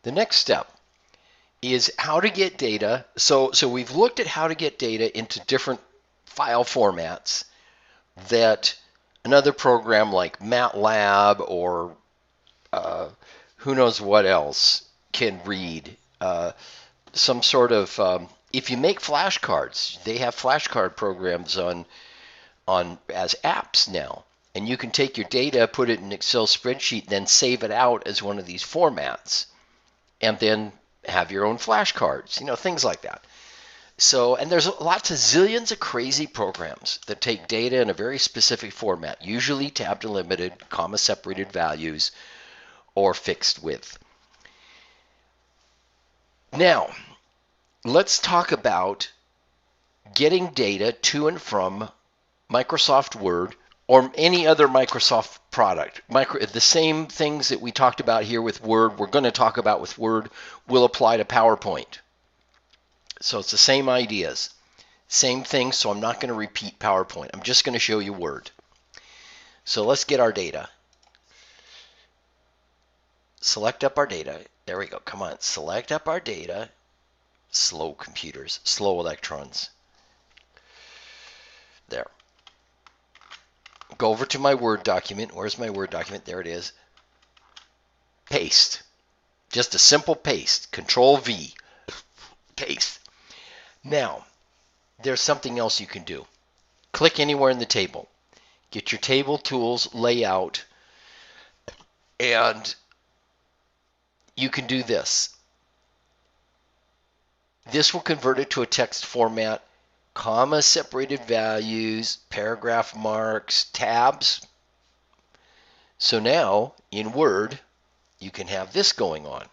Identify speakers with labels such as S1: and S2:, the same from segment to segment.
S1: The next step is how to get data. So we've looked at how to get data into different file formats that another program like MATLAB or who knows what else can read. Some sort of if you make flashcards, they have flashcard programs on as apps now, and you can take your data, put it in an Excel spreadsheet, then save it out as one of these formats, and then have your own flashcards, things like that. So, and there's lots of zillions of crazy programs that take data in a very specific format, usually tab delimited, comma separated values, or fixed width. Now, let's talk about getting data to and from Microsoft Word or any other Microsoft product. The same things that we talked about here with Word, we're going to talk about with Word, will apply to PowerPoint. So it's the same ideas, same thing, so I'm not going to repeat PowerPoint. I'm just going to show you Word. So let's get our data. Select up our data. There we go. Come on. Select up our data. Slow computers, slow electrons. There. Go over to my Word document. Where's my Word document? There it is. Paste. Just a simple paste. Control V. Paste. Now, there's something else you can do. Click anywhere in the table. Get your table tools, layout, and you can do this. This will convert it to a text format, comma separated values, paragraph marks, tabs. So now in Word, you can have this going on.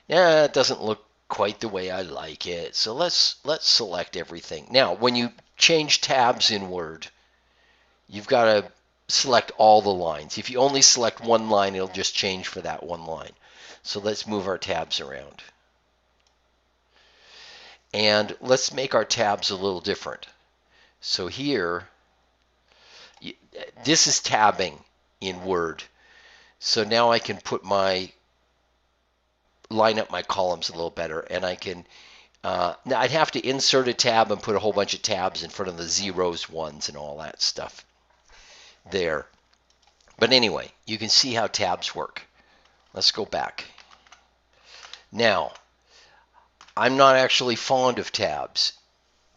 S1: Yeah, it doesn't look quite the way I like it. So let's select everything. Now, when you change tabs in Word, you've got to select all the lines. If you only select one line, it'll just change for that one line. So let's move our tabs around. And let's make our tabs a little different. So here, this is tabbing in Word. So now I can put line up my columns a little better, and I can now I'd have to insert a tab and put a whole bunch of tabs in front of the zeros, ones, and all that stuff there. But anyway, you can see how tabs work. Let's go back. Now, I'm not actually fond of tabs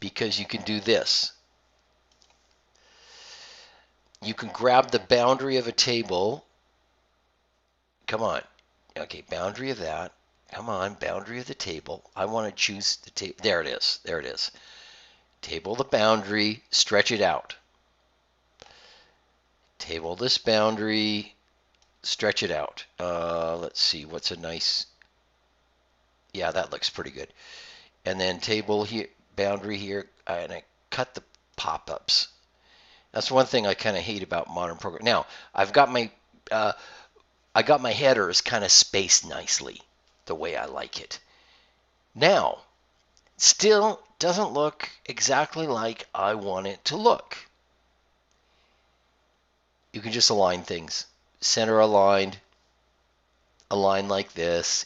S1: because you can do this. You can grab the boundary of a table. Come on. Okay, boundary of that. Come on, boundary of the table. I want to choose the table. There it is. There it is. Table the boundary, stretch it out. Table this boundary, stretch it out. Let's see, what's a nice, yeah, that looks pretty good. And then table here, boundary here, and I cut the pop-ups. That's one thing I kind of hate about modern programming. Now, I've got my, I got my headers kind of spaced nicely, the way I like it. Now, still doesn't look exactly like I want it to look. You can just align things. Center aligned, align like this,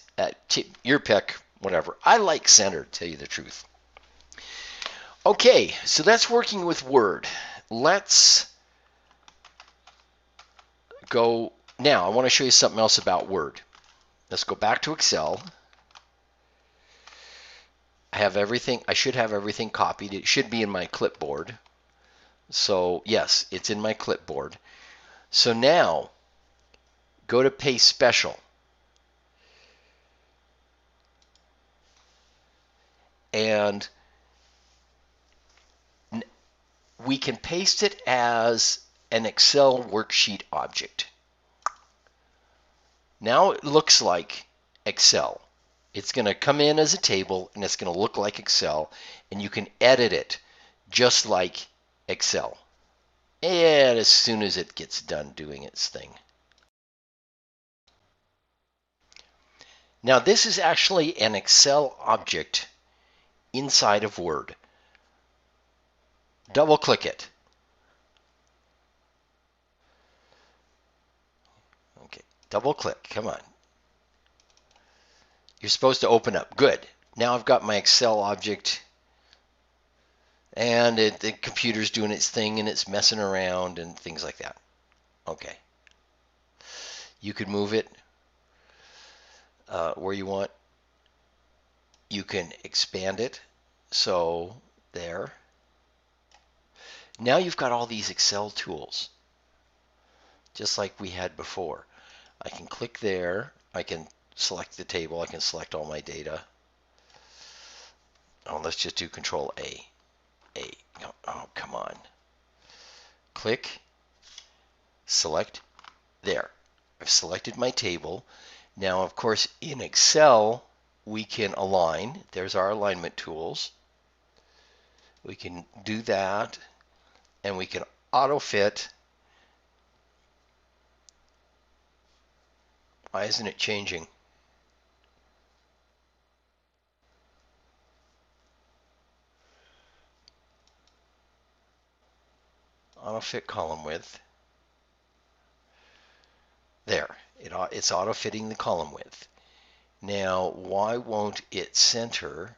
S1: your pick, whatever. I like center, to tell you the truth. Okay, so that's working with Word. Let's go, now I want to show you something else about Word. Let's go back to Excel. I have everything, I should have everything copied. It should be in my clipboard. So yes, it's in my clipboard. So now, go to Paste Special. And we can paste it as an Excel worksheet object. Now it looks like Excel. It's going to come in as a table, and it's going to look like Excel, and you can edit it just like Excel. And as soon as it gets done doing its thing. Now this is actually an Excel object inside of Word. Double click it. Okay, double click, come on. You're supposed to open up. Good. Now I've got my Excel object, and the computer's doing its thing, and it's messing around and things like that. Okay. You can move it where you want. You can expand it. So there. Now you've got all these Excel tools, just like we had before. I can click there. I can select the table. I can select all my data. Oh, let's just do Control A. Oh, come on. Click. Select. There. I've selected my table. Now, of course, in Excel, we can align. There's our alignment tools. We can do that, and we can auto fit. Why isn't it changing? Auto fit column width. There, it's auto fitting the column width. Now, why won't it center?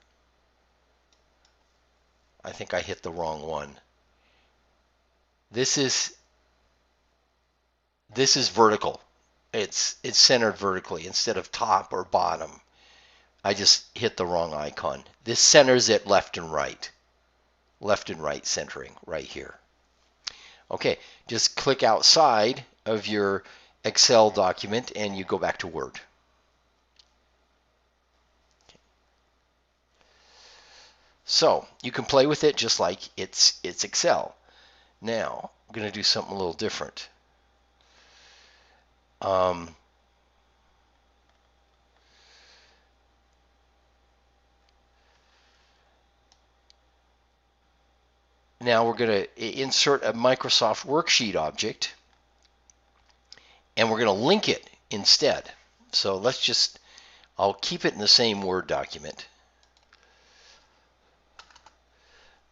S1: I think I hit the wrong one. This is vertical. It's centered vertically instead of top or bottom. I just hit the wrong icon. This centers it left and right. Left and right centering right here. Okay, just click outside of your Excel document and you go back to Word. So you can play with it just like it's Excel. Now I'm going to do something a little different. Now we're going to insert a Microsoft Worksheet object, and we're going to link it instead. So I'll keep it in the same Word document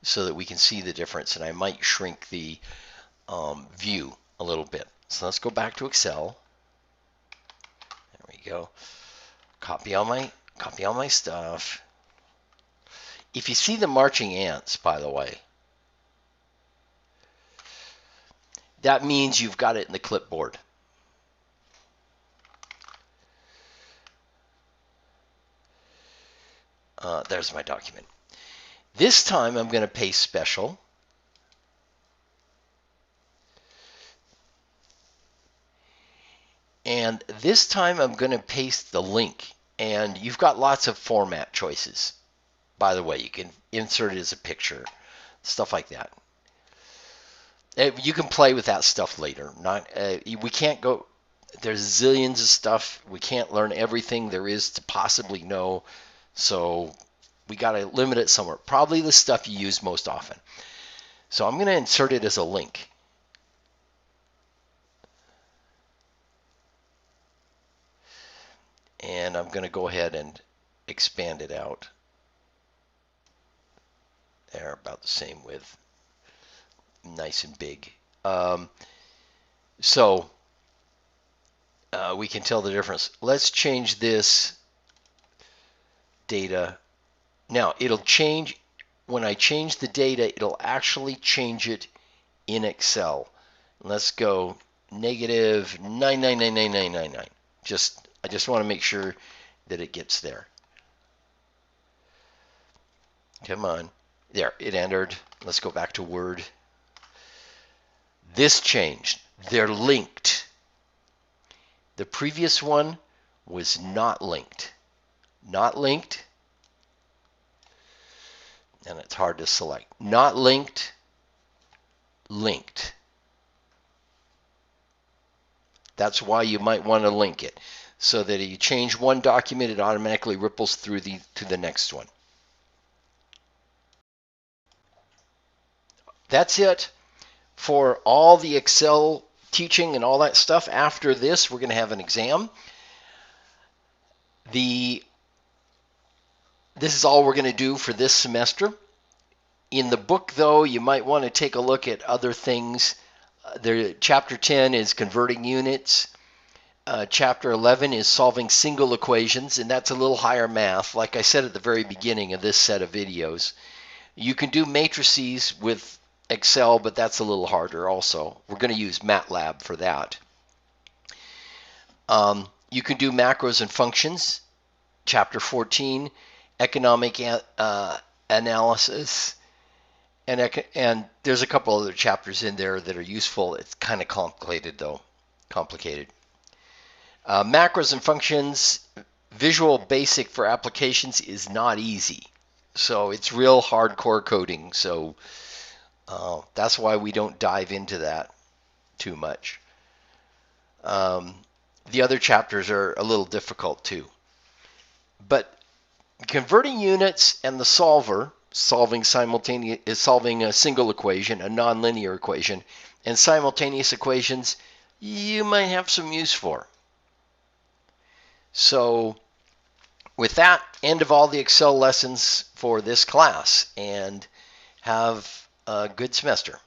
S1: so that we can see the difference, and I might shrink the view a little bit. So let's go back to Excel. There we go. Copy all my stuff. If you see the marching ants, by the way, that means you've got it in the clipboard. There's my document. This time I'm going to paste special. And this time I'm going to paste the link. And you've got lots of format choices. By the way, you can insert it as a picture, stuff like that. You can play with that stuff later. We can't go. There's zillions of stuff. We can't learn everything there is to possibly know. So we got to limit it somewhere. Probably the stuff you use most often. So I'm going to insert it as a link. And I'm going to go ahead and expand it out. They're about the same width. Nice and big. So we can tell the difference. Let's change this data. Now it'll change when I change the data. It'll actually change it in Excel. Let's go negative 9999999. I just want to make sure that it gets there. Come on. There, it entered. Let's go back to Word. This changed. They're linked. The previous one was not linked. Not linked. And it's hard to select. Not linked. Linked. That's why you might want to link it, so that if you change one document, it automatically ripples through to the next one. That's it for all the Excel teaching and all that stuff. After this, we're going to have an exam. This is all we're going to do for this semester. In the book, though, you might want to take a look at other things. Chapter 10 is converting units. Chapter 11 is solving single equations, and that's a little higher math. Like I said at the very beginning of this set of videos, you can do matrices with Excel, but that's a little harder also. We're going to use MATLAB for that. You can do macros and functions. Chapter 14, economic analysis. And there's a couple other chapters in there that are useful. It's kind of complicated, though. Complicated. Macros and functions, Visual Basic for applications is not easy. So it's real hardcore coding. So that's why we don't dive into that too much. The other chapters are a little difficult too. But converting units and the solver, solving a single equation, a nonlinear equation, and simultaneous equations, you might have some use for. So with that, end of all the Excel lessons for this class, and have a good semester.